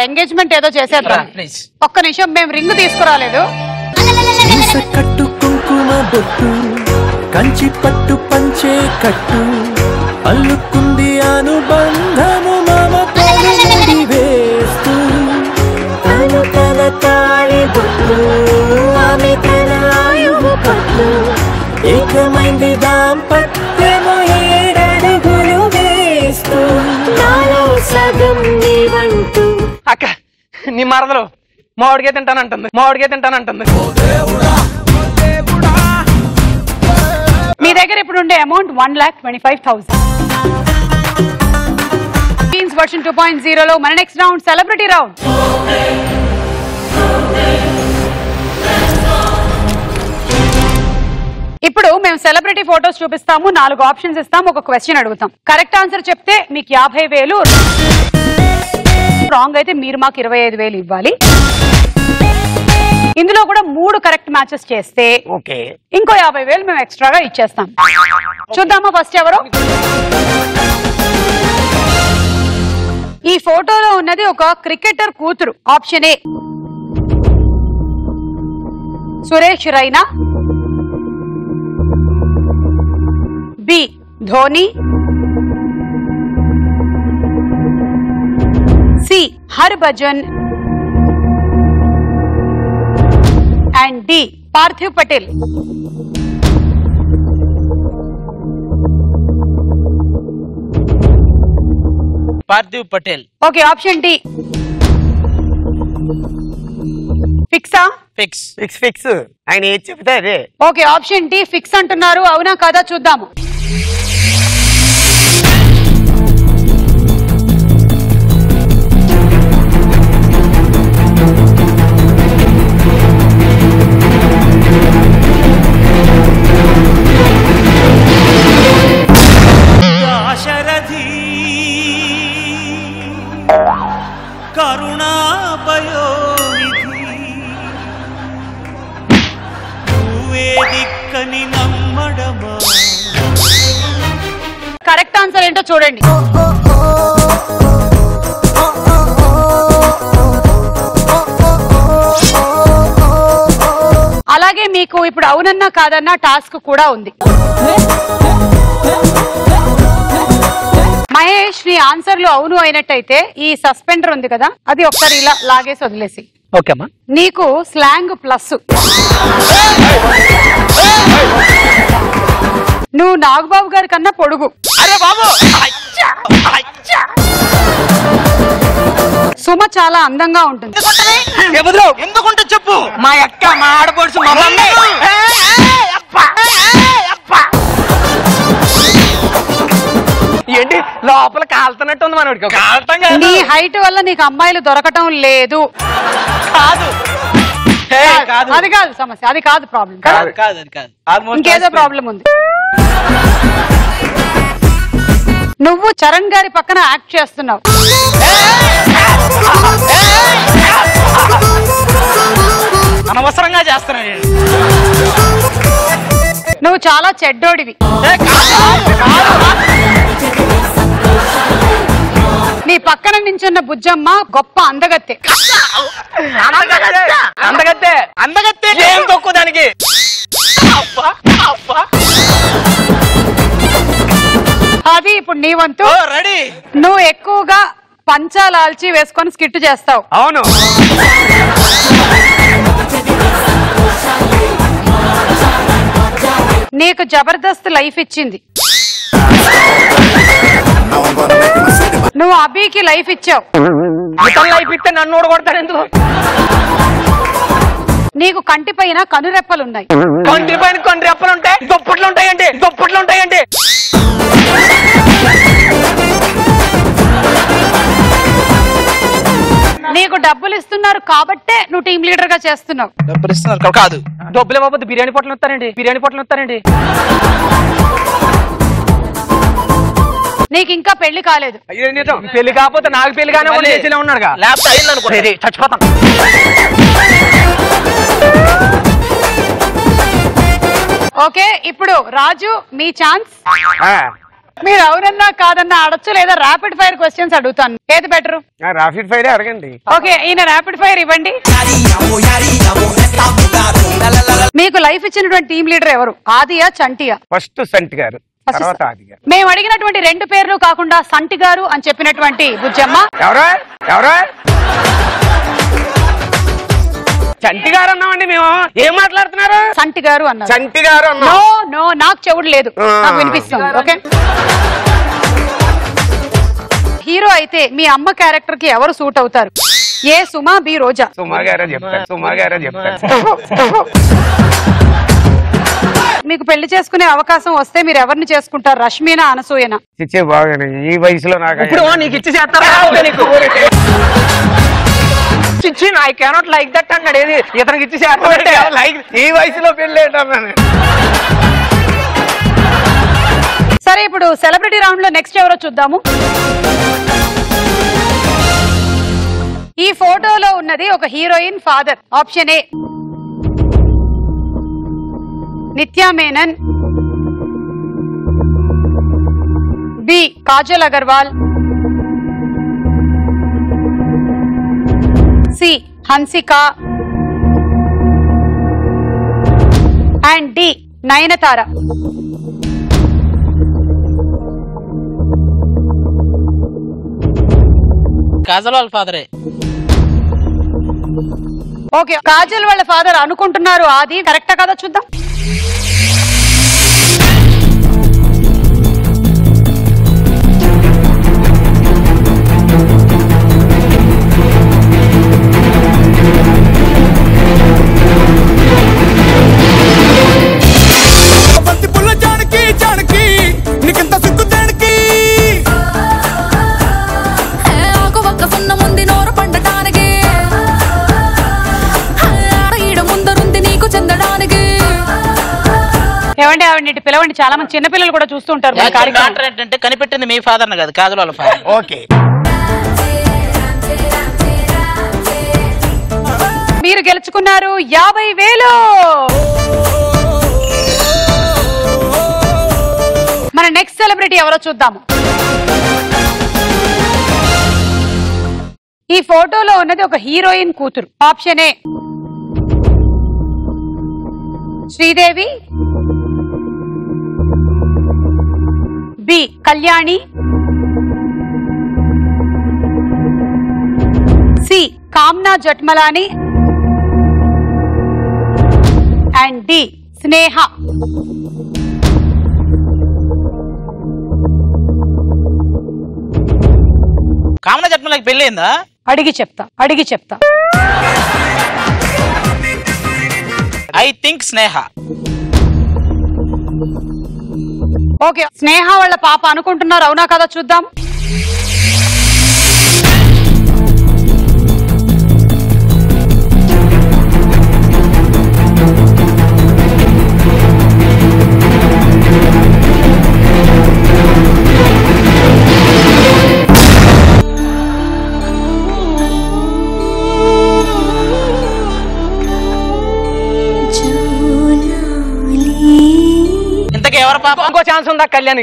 ఎంగేజ్మెంట్ ఏదో చేసేద్దాం. ఒక్క నిమిషం, మేము రింగ్ తీసుకురాలేదు.
కట్టు కుంకుమ బొట్టు, కంచి పట్టు పంచే కట్టు, అల్లుకుంది అనుబంధము మమతలు వేస్తూ, తను తన తాళి బొట్టు, ఆమె తన ఆయువు పట్టు, ఏకమైంది దాంపత్యము 7 అడుగులు వేస్తూ, నాలో సగం నీవంటూ.
అక్క నీ మరదలు మామిడికే తింటానంటుంది.
మీ దగ్గర ఇప్పుడు ఉండే అమౌంట్ 1,25,000. టీన్స్ వర్షన్ 2.0 లో మన నెక్స్ట్ రౌండ్ సెలబ్రిటీ రౌండ్. ఇప్పుడు మేము సెలబ్రిటీ ఫోటోస్ చూపిస్తాము, 4 ఆప్షన్స్ ఇస్తాము, ఒక క్వశ్చన్ అడుగుతాం. కరెక్ట్ ఆన్సర్ చెప్తే మీకు 50,000, రాంగ్ అయితే మీరు మాకు 25,000 ఇవ్వాలి. ఇందులో కూడా 3 కరెక్ట్ మ్యాచెస్ చేస్తే ఇంకో 50,000 మేము ఎక్స్ట్రాగా ఇచ్చేస్తాం. చూద్దామా ఫస్ట్ ఎవరు? ఈ ఫోటోలో ఉన్నది ఒక క్రికెటర్ కూతురు. Option A Suresh Raina, B Dhoni, C Harbhajan and D Parthiv Patel.
Parthiv Patel.
Okay, option D ఫిక్సా?
ఫిక్స్.
ఫిక్స్ ఫిక్స్, ఆయన ఏది చెప్తే అదే.
ఓకే, ఆప్షన్ డి ఫిక్స్ అంటున్నారు. అవునా కాదా చూద్దాము.
దాశరథి కరుణాపయోనిధి నువ్వే దిక్కని నమ్మడమా.
కరెక్ట్ ఆన్సర్ ఏంటో చూడండి. అలాగే మీకు ఇప్పుడు అవునన్నా కాదన్నా టాస్క్ కూడా ఉంది. మహేష్, నీ ఆన్సర్లు అవును అయినట్టయితే ఈ సస్పెండర్ ఉంది కదా, అది ఒకసారి ఇలా లాగేసి వదిలేసి.
ఓకే అమ్మా.
నీకు స్లాంగ్ ప్లస్. నువ్వు నాగబాబు గారి కన్నా పొడుగు.
అరే బాబు,
సుమ చాలా అందంగా ఉంటుంది.
ఎందుకుంటే చెప్పు.
మా అక్క, మా ఆడపడుచు, మా మమ్మీ. ఏంటి లోపల కాలుతున్నట్టు ఉంది మనోడికి.
నీ హైట్ వల్ల నీకు అమ్మాయిలు దొరకటం లేదు.
కాదు,
అది కాదు సమస్య, అది కాదు ప్రాబ్లం.
కాదు అది కాదు,
ఇంకేదో ప్రాబ్లం ఉంది. నువ్వు చరణ్ గారి పక్కన యాక్ట్ చేస్తున్నావు.
అనవసరంగా చేస్తున్నాను.
నువ్వు చాలా చెడ్డోడివి. నీ పక్కన నించున్న బుజ్జమ్మ గొప్ప అందగత్తె.
అందగత్తే ఏం తక్కువ దానికి.
అది ఇప్పుడు నీ వంతు.
రెడీ.
నువ్వు ఎక్కువగా పంచాలాల్చి వేసుకొని స్కిట్ చేస్తావు.
అవును.
నీకు జబర్దస్త్ లైఫ్ ఇచ్చింది. నువ్వు అభికి లైఫ్ ఇచ్చావు.
లైఫ్ ఇస్తే నన్ను ఓడగొడతాడు ఎందుకు?
నీకు కంటి పైన కనురెప్పలున్నాయి.
కంటి పైన కొన్ని రెప్పలు ఉంటాయి, దుప్పట్లు ఉంటాయండి, దుప్పట్లు ఉంటాయండి.
నీకు డబ్బులు ఇస్తున్నారు కాబట్టే నువ్వు టీమ్ లీడర్ గా చేస్తున్నావు.
డబ్బులు ఇస్తున్నారు కాదు.
డబ్బులు ఇవ్వకపోతే బిర్యానీ పొట్లు వస్తారండి, బిర్యానీ పొట్లు వస్తారండి.
నీకు ఇంకా పెళ్లి కాలేదు.
పెళ్లి కాకపోతే నాకు పెళ్లిగానే ఉన్నాడుగా. చచ్చిపోతాం.
ఓకే, ఇప్పుడు రాజు మీ ఛాన్స్. మీరు అవునన్నా కాదన్నా ఆడొచ్చు, లేదా ర్యాపిడ్ ఫైర్ క్వశ్చన్స్ అడుగుతాను. ఏది బెటర్?
ర్యాపిడ్ ఫైర్ అడగండి.
ఓకే, ఈయన ర్యాపిడ్ ఫైర్ ఇవ్వండి. మీకు లైఫ్ ఇచ్చినటువంటి టీమ్ లీడర్ ఎవరు? ఆదియా చంటియా?
ఫస్ట్ సంటి గారు, తర్వాత ఆది గారు.
మేము అడిగినటువంటి రెండు పేర్లు కాకుండా సంటి గారు అని చెప్పినటువంటి బుజ్జమ్మ.
ఎవరా ఎవరా? చంటి గారు అన్నామండి మేము. ఏం మాట్లాడుతున్నారు?
సంటి గారు అన్నారు.
చంటి గారు అన్నా.
నో నో, నాకు చెవుడు లేదు, నాకు వినిపిస్తుంది. ఓకే, హీరో అయితే మీ అమ్మ క్యారెక్టర్ కి ఎవరు సూట్ అవుతారు? ఏ సుమా, బి రోజా?
సుమా గారే చెప్తారు, సుమా గారే చెప్తారు.
మీకు పెళ్లి చేసుకునే అవకాశం వస్తే మీరు ఎవరిని చేసుకుంటారు? రష్మీనా, అనసూయనా?
ఇచ్చే బాగానే ఈ వయసులో నాకు
ఇప్పుడు నీకు ఇచ్చి చేస్తారా? ఐ కెనాట్ లైక్ దట్ అన్నాడు. ఏది ఇతనికి ఇచ్చి చేస్తాడు?
లైక్ ఈ వయసులో పెళ్లి ఏంటన్నాను.
సరే, ఇప్పుడు సెలబ్రిటీ రౌండ్ లో నెక్స్ట్ ఎవరో చూద్దాము. ఈ ఫోటోలో ఉన్నది ఒక heroine father. Option A Nithya Menon, B Kajal Aggarwal, C Hansika and D Nayanthara.
Kajal వాళ్ళ ఫాదరే.
ఓకే, కాజల్ వాళ్ళ ఫాదర్ అనుకుంటున్నారు. అది కరెక్టా కదా చూద్దాం. ఏమండి ఆవిడ పిలవండి, చాలా మంది చిన్నపిల్లలు కూడా చూస్తూ ఉంటారు.
ఏంటంటే కనిపెట్టింది మీ ఫాదర్ కాదు, కాజల్ వాళ్ళ ఫాదర్.
ఓకే,
మీరు గెలుచుకున్నారు 50,000. మన నెక్స్ట్ సెలబ్రిటీ ఎవరో చూద్దాము. ఈ ఫోటోలో ఉన్నది ఒక హీరోయిన్ కూతురు. Option A Sridevi, B Kalyani, C Kamna Jethmalani and D Sneha.
Kamna జట్మలాకి పెళ్ళైందా?
అడిగి చెప్తా.
I think Sneha.
Okay, Sneha వాళ్ళ పాప అనుకుంటున్నారు. అవునా కదా చూద్దాం.
ఇంతకీ ఎవరి పాప?
ఇంకో ఛాన్స్ ఉందా? కళ్యాణి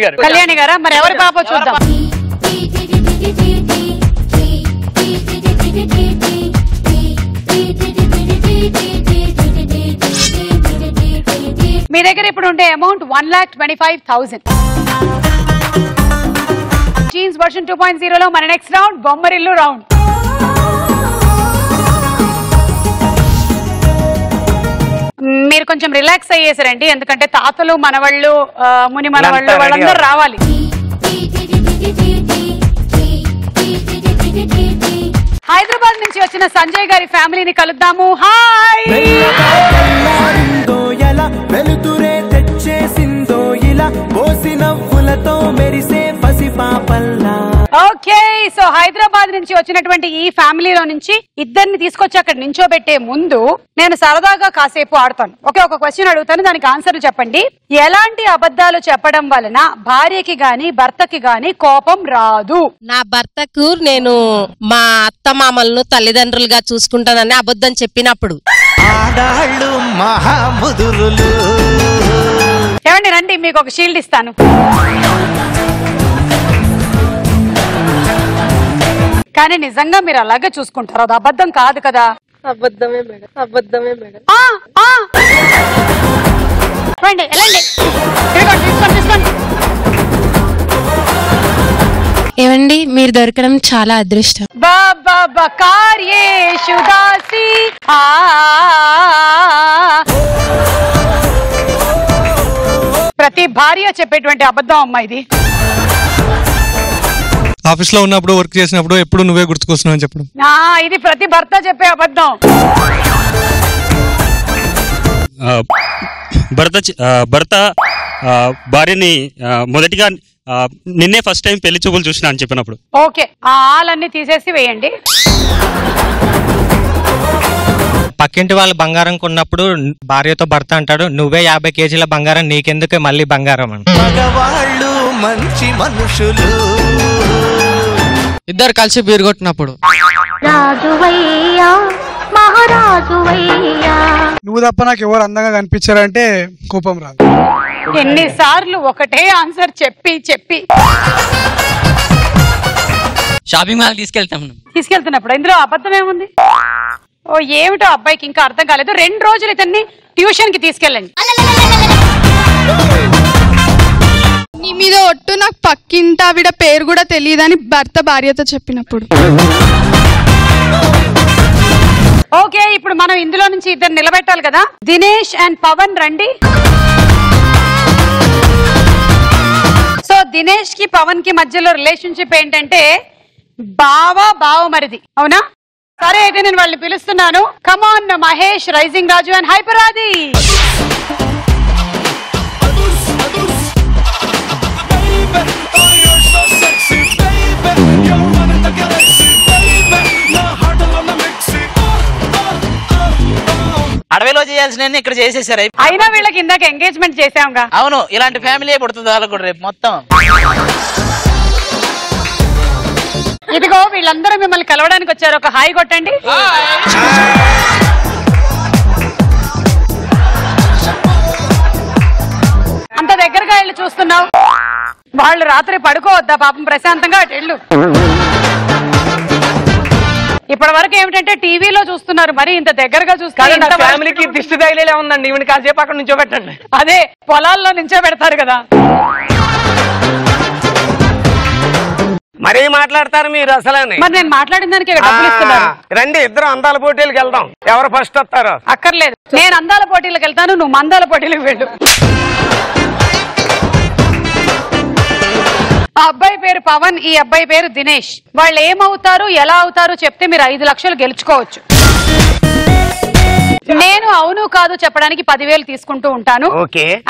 గారా? మరి ఎవరి పాప చూద్దాం. మీ దగ్గర ఇప్పుడు ఉండే అమౌంట్ 1,25,000. జీన్స్ వర్షన్ 2.0 లో మన నెక్స్ట్ రౌండ్ బొమ్మరిల్లు రౌండ్. మీరు కొంచెం రిలాక్స్ అయ్యేసారండి, ఎందుకంటే తాతలు మనవాళ్ళు ముని మనవాళ్ళు వాళ్ళందరూ రావాలి. హైదరాబాద్ నుంచి వచ్చిన సంజయ్ గారి ఫ్యామిలీని కలుద్దాము. హాయ్. వెలుతురే తెచ్చేసిందో ఇలా పోసి నవ్వులతో మెరిసే పసి పాపల్లా. ఓకే, సో హైదరాబాద్ నుంచి వచ్చినటువంటి ఈ ఫ్యామిలీలో నుంచి ఇద్దరిని తీసుకొచ్చి అక్కడ నించోబెట్టే ముందు నేను సరదాగా కాసేపు ఆడతాను. ఓకే, ఒక క్వశ్చన్ అడుగుతాను, దానికి ఆన్సర్లు చెప్పండి. ఎలాంటి అబద్ధాలు చెప్పడం వలన భార్యకి గాని భర్తకి గాని కోపం రాదు?
నా భర్తకు నేను మా అత్త మామలను తల్లిదండ్రులుగా చూసుకుంటానని అబద్ధం చెప్పినప్పుడు.
ఆడాళ్ళు మహాముదురులు.
ఏమండి రండి, మీకు ఒక షీల్డ్ ఇస్తాను. కానీ నిజంగా మీరు అలాగే చూసుకుంటారు, అది అబద్ధం కాదు కదా?
అబద్ధమే మేడం, అబద్ధమే మేడం.
రండి వెళ్ళండి, తీసుకోండి.
ఏమండి మీరు దొరకడం చాలా అదృష్టం.
బాబా కార్యేషు దాసి. ప్రతి భార్య చెప్పేటువంటి అబద్ధం అమ్మా ఇది.
ఆఫీస్ లో ఉన్నప్పుడు వర్క్ చేసినప్పుడు ఎప్పుడు నువ్వే గుర్తుకొస్తున్నావు అని చెప్పడం.
ఇది ప్రతి భర్త చెప్పే అబద్ధం.
భర్త భార్యని మొదటిగా నిన్నే ఫస్ట్ టైం పెళ్లి చూపులు చూసినా అని చెప్పినప్పుడు.
ఓకే, ఆ ఆలన్నీ తీసేసి వేయండి.
పక్కింటి వాళ్ళ బంగారం కొన్నప్పుడు భార్యతో భర్త అంటాడు, నువ్వే 50 కేజీల బంగారం, నీకెందుకే మళ్ళీ బంగారం అని.
మగవాళ్ళు మంచి మనుషులు.
ఇద్దరు కలిసి బీరు కొట్టినప్పుడు.
రాజువయ్యా మహారాజువయ్యా.
నువ్వు తప్ప నాకు ఎవరు అందంగా కనిపించారంటే కోపం రాదు.
ఎన్నిసార్లు ఒకటే ఆన్సర్ చెప్పి
షాపింగ్ మాల్
తీసుకెళ్తున్నప్పుడు ఇందులో అబద్ధం ఏముంది? ఓ ఏమిటో అబ్బాయికి ఇంకా అర్థం కాలేదు. 2 రోజులు ఇతన్ని ట్యూషన్ కి తీసుకెళ్ళండి.
నీ మీద ఒట్టు, నాకు పక్కింట ఆవిడ పేరు కూడా తెలియదని భర్త భార్యతో చెప్పినప్పుడు.
ఓకే, ఇప్పుడు మనం ఇందులో నుంచి ఇద్దరు నిలబెట్టాలి కదా. దినేష్ అండ్ పవన్ రండి. సో దినేష్ కి పవన్ కి మధ్యలో రిలేషన్షిప్ ఏంటంటే బావమరిది, అవునా? సరే అయితే నేను వాళ్ళని పిలుస్తున్నాను. Come on Mahesh, rising Raju and హైపరాది.
అడవిలో చేయాల్సిన ఇక్కడ చేసేసారు.
అయినా వీళ్ళకి ఇందాక ఎంగేజ్మెంట్ చేసాంగా.
అవును, ఇలాంటి ఫ్యామిలీ పుడుతుంది వాళ్ళకు కూడా రేపు మొత్తం.
ఇదిగో వీళ్ళందరూ మిమ్మల్ని కలవడానికి వచ్చారు. ఒక హాయ్ కొట్టండి. అంత దగ్గరగా వెళ్ళి చూస్తున్నావు. వాళ్ళు రాత్రి పడుకోవద్దా పాపం, ప్రశాంతంగా అటు వెళ్ళు. ఇప్పటి వరకు ఏమిటంటే టీవీలో చూస్తున్నారు, మరి ఇంత దగ్గరగా చూస్తారు.
ఫ్యామిలీకి దిష్టి తగిలేలా ఉందండి. ఈవిని కాసేపు అక్కడ నుంచో పెట్టండి.
అదే పొలాల్లో నుంచో పెడతారు కదా.
మరీ మాట్లాడతారు మీరు అసలు.
మరి నేను మాట్లాడిన దానికి డబ్బులు ఇస్తున్నారు.
రండి, ఇద్దరు అందాల పోటీలకు వెళ్దాం. ఎవరు ఫస్ట్ వస్తారో.
అక్కర్లేదు, నేను అందాల పోటీలకు వెళ్తాను, నువ్వు మందాల పోటీలకు వెళ్ళు. ఆ అబ్బాయి పేరు పవన్, ఈ అబ్బాయి పేరు దినేష్. వాళ్ళు ఏమవుతారు, ఎలా అవుతారు చెప్తే మీరు 5 లక్షలు గెలుచుకోవచ్చు. నేను అవును కాదు చెప్పడానికి 10,000 తీసుకుంటూ ఉంటాను.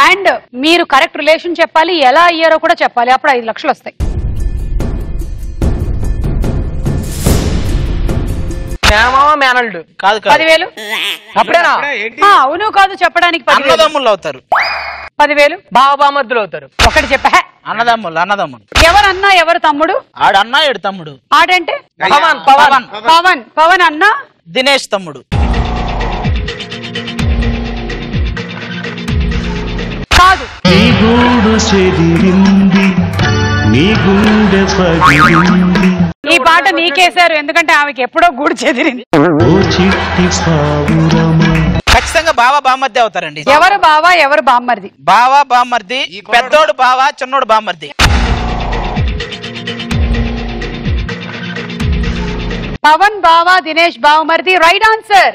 అండ్ మీరు కరెక్ట్ రిలేషన్ చెప్పాలి, ఎలా అయ్యారో కూడా చెప్పాలి, అప్పుడు 5 లక్షలు వస్తాయి.
మేనల్డ్
కాదు
10,000
అప్పుడేనా?
అవును కాదు చెప్పడానికి 10,000.
అన్నదమ్ములు అవుతారు.
10,000
బావబామర్దులు అవుతారు.
ఒకటి చెప్పా.
అన్నదమ్ములు.
ఎవరు అన్న ఎవరు తమ్ముడు?
ఆడన్నా ఏడు తమ్ముడు.
ఆడంటే పవన్ అన్న,
దినేష్ తమ్ముడు.
కాదు. ఈ పాట నీకేశారు ఎందుకంటే ఆమెకి ఎప్పుడో గూడు చెదిరింది.
ఖచ్చితంగా బావ బామ్మర్ది అవుతారండి.
ఎవరు బావ ఎవరు బామ్మర్ది?
బావ బామ్మర్ది, పెద్దోడు బావ, చిన్నోడు బామ్మర్ది.
పవన్ బావ, దినేష్ బావమర్ది. Right answer.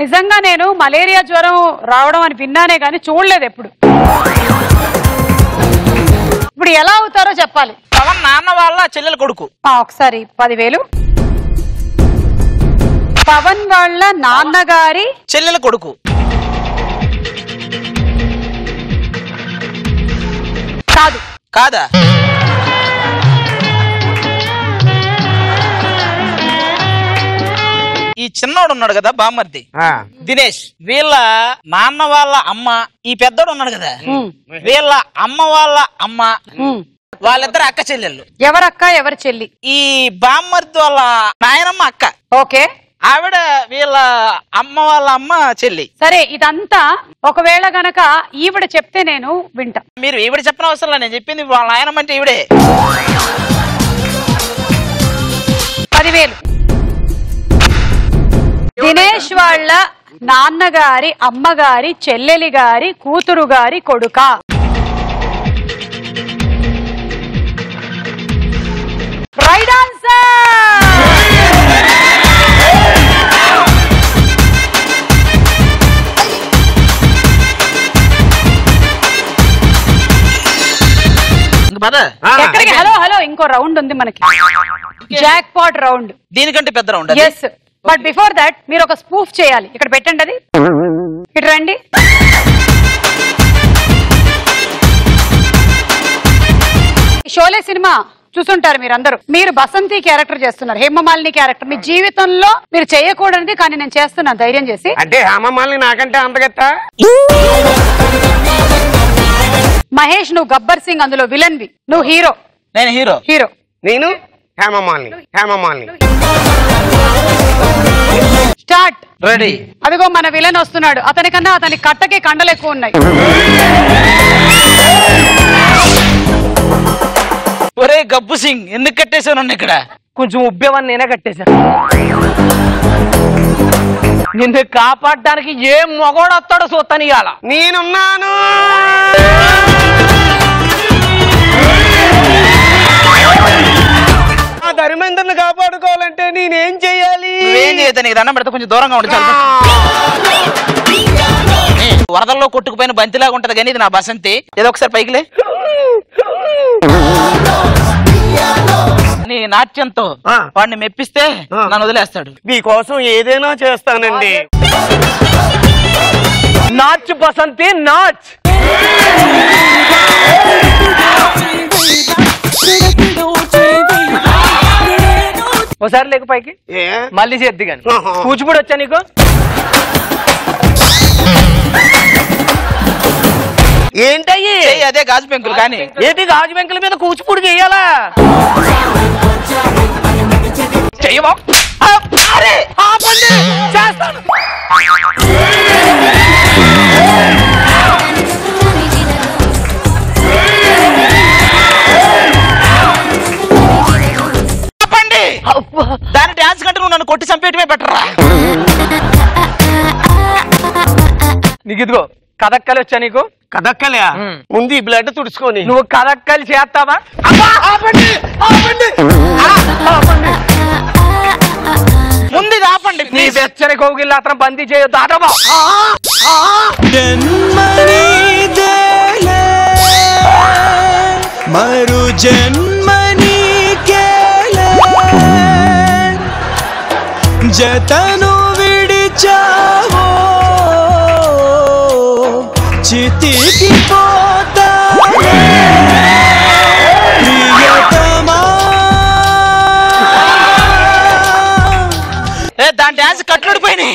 నిజంగా నేను మలేరియా జ్వరం రావడం అని విన్నానే గాని చూడలేదు ఎప్పుడు. ఇప్పుడు ఎలా అవుతారో చెప్పాలి.
పవన్ నాన్న వాళ్ళ చెల్లెలు కొడుకు.
ఒకసారి 10,000. పవన్ వాళ్ళ నాన్నగారి
చెల్లెల కొడుకు.
కాదు.
కాదా? ఈ చిన్నోడు ఉన్నాడు కదా బామ్మర్ది దినేష్, వీళ్ళ నాన్న వాళ్ళ అమ్మ, ఈ పెద్దోడు ఉన్నాడు కదా వీళ్ళ అమ్మ వాళ్ళ అమ్మ, వాళ్ళిద్దరు అక్క చెల్లెళ్ళు.
ఎవరక్క ఎవరు చెల్లి?
ఈ బామ్మర్ది వాళ్ళ నాయనమ్మ అక్క.
ఓకే.
ఆవిడ వీళ్ళ అమ్మ వాళ్ళ అమ్మ చెల్లి.
సరే, ఇదంతా ఒకవేళ గనక ఈవిడ చెప్తే నేను వింటా.
మీరు ఈవిడ చెప్పిన అవసరం, నేను చెప్పింది వాళ్ళ నాయనమ్మ అంటే ఈవిడే.
10,000. దినేష్ వాళ్ళ నాన్నగారి అమ్మగారి చెల్లెలి గారి కూతురు గారి కొడుక. Right answer. ఎక్కడికి? హలో హలో, ఇంకో రౌండ్ ఉంది మనకి, జాక్ పాట్ రౌండ్.
దీనికంటే పెద్ద round.
Yes, but before that మీరు ఒక స్పూఫ్ చేయాలి. ఇక్కడ పెట్టండి, అది ఇటు రండి. షోలే సినిమా చూసుంటారు మీరందరూ. మీరు బసంతి క్యారెక్టర్ చేస్తున్నారు, హేమమాలిని క్యారెక్టర్. మీ జీవితంలో మీరు చేయకూడనిది కానీ నేను చేస్తున్నాను ధైర్యం చేసి.
అంటే హేమమాలిని నాకంటే అంతగత్తా.
మహేష్ నువ్వు గబ్బర్ సింగ్, అందులో విలన్ వి, నువ్వు హీరో.
నేను హీరో.
హీరో
నేను హేమమాలిని.
స్టార్ట్.
రెడీ.
అదిగో మన విలన్ వస్తున్నాడు. అతనికన్నా అతని కట్టకి కండలు ఎక్కువ ఉన్నాయి.
ఒరే గబ్బు సింగ్, ఎందుకు కట్టేశావు నన్ను ఇక్కడ?
కొంచెం ఉబ్బేవని నేనే కట్టేశాను. నిన్ను కాపాడడానికి ఏ మొగోడు వస్తాడో చూస్తాను ఇవాళ.
నేనున్నాను. ఆ ధర్మేంద్రని కాపాడుకోవాలంటే నేనేం చెయ్యాలి?
ఏం చేయదు, నీకు దండం పెడితే కొంచెం దూరంగా ఉండి వరదల్లో కొట్టుకుపోయిన బంతిలాగా ఉంటది కానీ ఇది నా బసంతి. ఏదో ఒకసారి పైకిలే. నీ నాట్యంతో వాడిని మెప్పిస్తే నన్ను వదిలేస్తాడు.
మీకోసం ఏదైనా చేస్తానండి.
Notch Basanti notch. ఒకసారి లేకు పైకి, మళ్ళీ చేద్ది కానీ. కూచిపూడి వచ్చా నీకు?
ఏంటయ్యి?
అదే గాజు పెంకులు. కానీ
ఏంటి గాజు పెంకుల మీద కూచిపూడి చెయ్యాలా?
చెయ్యవా?
చేస్తాను.
దాని డాన్స్ కంటే నువ్వు నన్ను కొట్టి చంపేయటమే బెటరా?
నీకు ఇదిగో కథక్కలి వచ్చా నీకు?
కథక్కలియా? ముందు ఈ బ్లడ్ తుడుచుకొని.
నువ్వు కథక్కలి చేస్తావా?
ముందు ఆపండి.
నీ వెచ్చని కోగిల్ అతను బందీ చేయొద్దు. ఆటవా
మరు జన్మని జతను విడిచావో చితికి పోతా ప్రియతమా.
దాని డాన్స్ కట్లుడిపోయినాయి.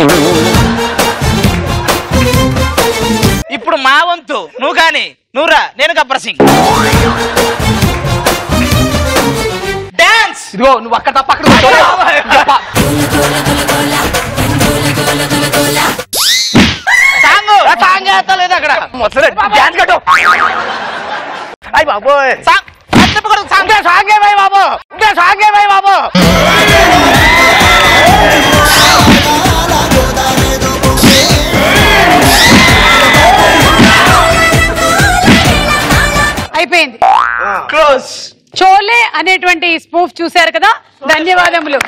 ఇప్పుడు మా వంతు. నువ్వు కానీ నువ్వురా, నేను గబ్బర్ సింగ్. డాన్స్.
ఇదిగో నువ్వు అక్కడ తప్ప అక్కడ
లేదు అక్కడ.
డాన్స్ కట్టు.
అయ్యి బాబోయ్,
సాంగేవై బాబు, ఇంకా సాంగేవై బాబు.
అయిపోయింది.
క్లోజ్.
చోలే అనేటువంటి స్పూఫ్ చూశారు కదా, ధన్యవాదములు.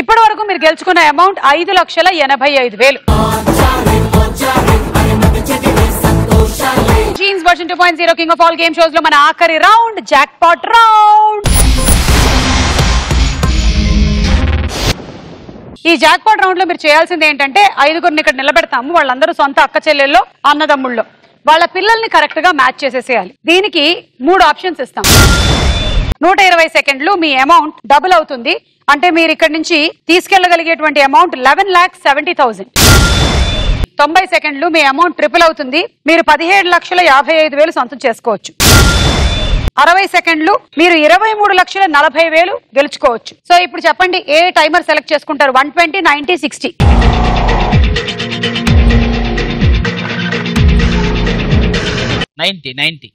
ఇప్పటి వరకు మీరు గెలుచుకున్న amount 5,85,000. Jeans version 2.0 king of all game shows లో మన ఆఖరి రౌండ్ జాక్ పాట్ రౌండ్. ఈ జాక్ పాట్ రౌండ్ లో మీరు చేయాల్సింది ఏంటంటే 5గురిని ఇక్కడ నిలబెడతాము. వాళ్ళందరూ సొంత అక్క చెల్లెల్లో అన్నదమ్ముళ్ళు. వాళ్ళ పిల్లల్ని కరెక్ట్ గా మ్యాచ్ చేసేసేయాలి. దీనికి 3 ఆప్షన్స్ ఇస్తాం. 120 సెకండ్లు మీ అమౌంట్ డబుల్ అవుతుంది. అంటే మీరు ఇక్కడ నుంచి తీసుకెళ్లగలిగేటువంటి అమౌంట్ 11,70,000. 90 సెకండ్లు మీ అమౌంట్ ట్రిపుల్ అవుతుంది. మీరు 17,55,000 సొంతం చేసుకోవచ్చు. 60 సెకండ్లు మీరు 23,40,000 గెలుచుకోవచ్చు. సో ఇప్పుడు చెప్పండి, ఏ టైమర్ సెలెక్ట్ చేసుకుంటారు? 120, 90, 60.
90.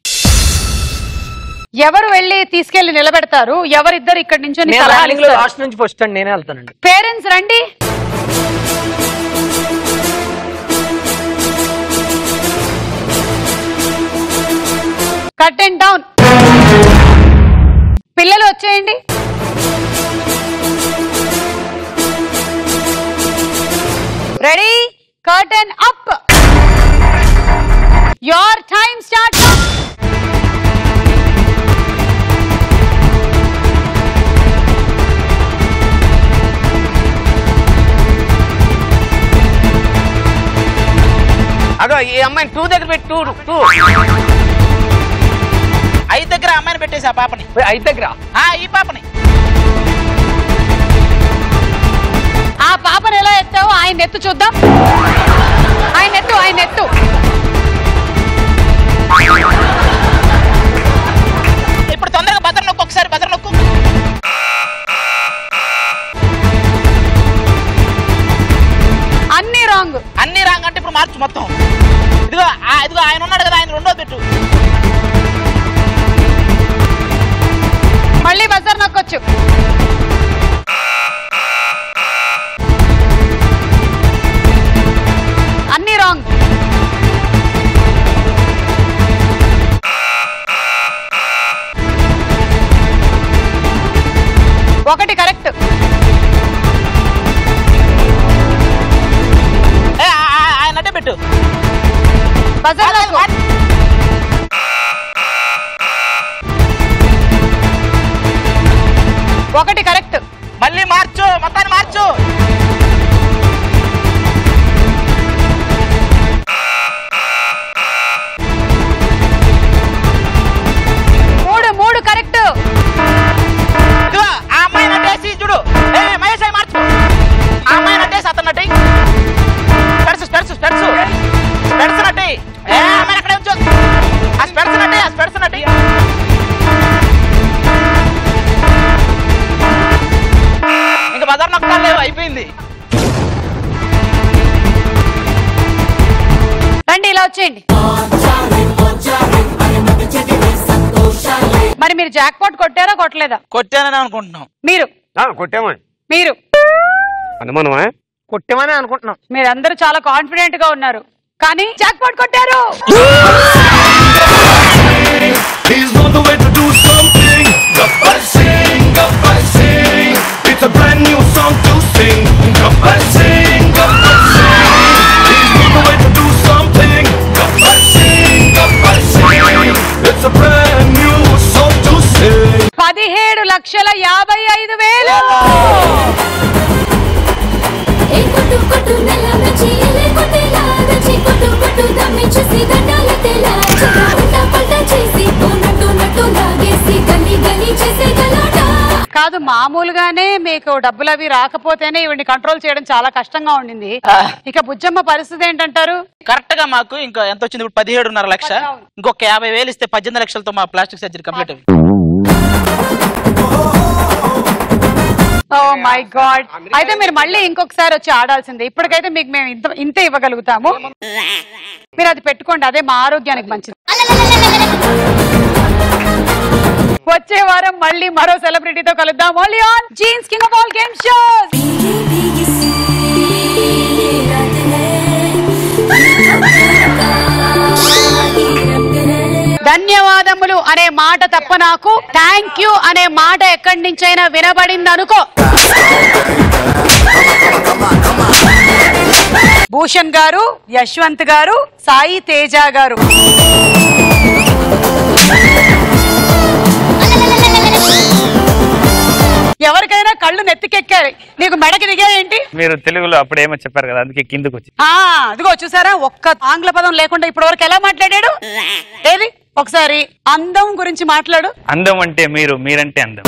ఎవరు వెళ్ళి తీసుకెళ్లి నిలబెడతారు? ఎవరిద్దరు ఇక్కడ నుంచి
లాస్ట్ నుంచి ఫస్ట్ నేనే వెళ్తానండి.
పేరెంట్స్ రండి. Curtain down. పిల్లలు వచ్చేయండి. Ready, curtain up. Your time start.
అగో ఈ అమ్మాయిని 2 దగ్గర పెట్టి 2
5 దగ్గర అమ్మాయిని పెట్టేసి ఆ పాపని.
5 దగ్గర
ఈ పాపని.
ఆ పాపను ఎలా ఎత్తావు? ఆయన ఎత్తు చూద్దాం. ఆయన ఎత్తు.
ఇప్పుడు తొందరగా బజర్ నొక్కు. ఒకసారి బజర్ నొక్కు.
అన్ని రాంగ్
అంటే ఇప్పుడు మార్చు మొత్తం. ఇదిగో ఇదిగో ఆయన ఉన్నాడు కదా, ఆయన రెండో పెట్టు.
మళ్ళీ బజార్ నొక్కొచ్చు. అన్ని రాంగ్. ఒకటి కరెక్ట్.
ఆయన అంటే పెట్టు.
బజార్ ఒకటి కరెక్ట్.
మళ్ళీ మార్చు, మొత్తాన్ని మార్చు.
మూడు కరెక్ట్.
ఆ అమ్మాయి నట్టేసి చూడు. మహేష్ అయి మార్చు. ఆ అమ్మాయి నట్టేసి అతను నట్టి స్పెడ్స్ నట్టి. అమ్మాయి అక్కడే ఉంచు. ఆ స్పెడ్స్ నట్టి. ఇంకా బజార్ నొక్కాలు లేవు, అయిపోయింది.
రండి ఇలా వచ్చేయండి. మరి మీరు జాక్ పాట్ కొట్టారా కొట్టలేదా?
కొట్టానని అనుకుంటున్నాం.
మీరు
కొట్టామని
మీరు
అనుమానమా? కొట్టామని అనుకుంటున్నాం.
మీరందరూ చాలా కాన్ఫిడెంట్ గా ఉన్నారు, కానీ జాక్ పాట్ కొట్టారు.
It's a brand new song to sing. Gabbal sing, gabbal sing. He's on the way to do something. Gabbal sing, gabbal sing. It's a brand new song to sing.
17,55,000. కాదు, మామూలుగానే మీకు డబ్బులు అవి రాకపోతేనే ఇవన్నీ control చేయడం చాలా కష్టంగా ఉండింది. ఇక బుజ్జమ్మ పరిస్థితి ఏంటంటారు?
కరెక్ట్ గా మాకు ఇంకా ఎంత వచ్చింది? ఇప్పుడు 17.5 లక్ష. ఇంకొక 50,000 ఇస్తే 18 లక్షలతో మా ప్లాస్టిక్ సర్జరీ కంప్లీట్ అయింది.
Oh my god. అయితే మీరు మళ్ళీ ఇంకొకసారి వచ్చి ఆడాల్సిందే. ఇప్పటికైతే మీకు మేము ఇంతే ఇవ్వగలుగుతాము. మీరు అది పెట్టుకోండి, అదే మా ఆరోగ్యానికి మంచిది. వచ్చే వారం మళ్ళీ మరో సెలబ్రిటీతో కలుద్దాం. Only on jeans king of all game shows. ధన్యవాదములు అనే మాట తప్ప నాకు థ్యాంక్ యూ అనే మాట ఎక్కడి నుంచైనా వినబడింది అనుకో. భూషణ్ గారు, యశ్వంత్ గారు, సాయి తేజ గారు, ఎవరికైనా కళ్ళు నెత్తికెక్కాయి. నీకు మెడకి దిగాయేంటి?
మీరు తెలుగులో అప్పుడేమో చెప్పారు కదా, అందుకే కిందకు వచ్చి.
అదిగో చూసారా, ఒక్క ఆంగ్ల పదం లేకుండా ఇప్పటి వరకు ఎలా మాట్లాడాడు? ఏది ఒకసారి అందం గురించి మాట్లాడు.
అందం అంటే మీరంటే అందం.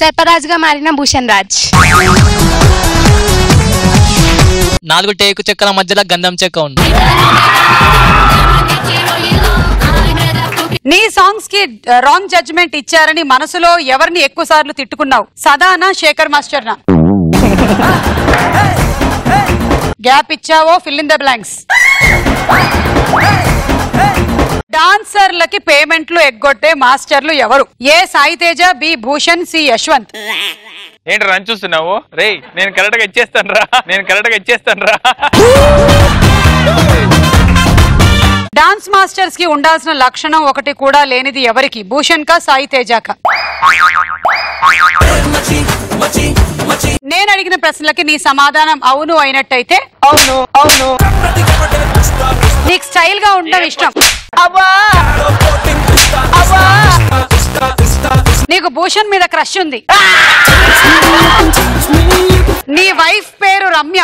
సర్పరాజుగా మారిన భూషణ్ రాజ్.
4 టేకు చెక్కల మధ్యలో గంధం చెక్క ఉంది.
నీ సాంగ్స్ కి రాంగ్ జడ్జ్మెంట్ ఇచ్చారని మనసులో ఎవరిని ఎక్కువ సార్లు తిట్టుకున్నావు? సదానా, శేఖర్ మాస్టర్ నా? గ్యాప్ ఇచ్చావో ఫిల్ ఇన్ ద బ్లాంక్స్. డాన్సర్లకి పేమెంట్లు ఎగ్గొట్టే మాస్టర్లు ఎవరు? A Sai Teja, B Bhushan, C Yashwant.
ఏంటి రన్ చూస్తున్నావు? రే నేను కరెక్ట్ గా ఇచ్చేస్తాను రా.
డాన్స్ మాస్టర్స్ కి ఉండాల్సిన లక్షణం ఒకటి కూడా లేనిది ఎవరికి? భూషణ్ కా, సాయి తేజాకా? నేను అడిగిన ప్రశ్నలకి నీ సమాధానం అవును అయినట్టయితే అవును. నీకు స్టైల్ గా ఉండడం ఇష్టం. నీకు భూషణ్ మీద క్రష్ ఉంది. నీ వైఫ్ పేరు రమ్య.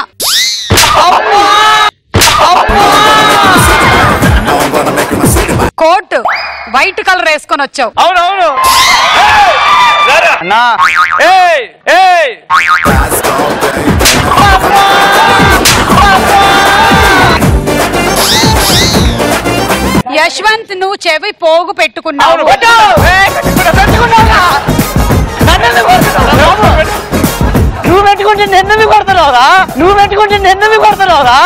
కోట్ వైట్ కలర్ వేసుకొని వచ్చావు.
అవునవును.
యశ్వంత్ నువ్వు చెవి పోగు పెట్టుకున్నావు.
నువ్వు పెట్టుకుంటే నిన్ను కొడతావురా, నువ్వు పెట్టుకుంటే నిన్ను కొడతావురా.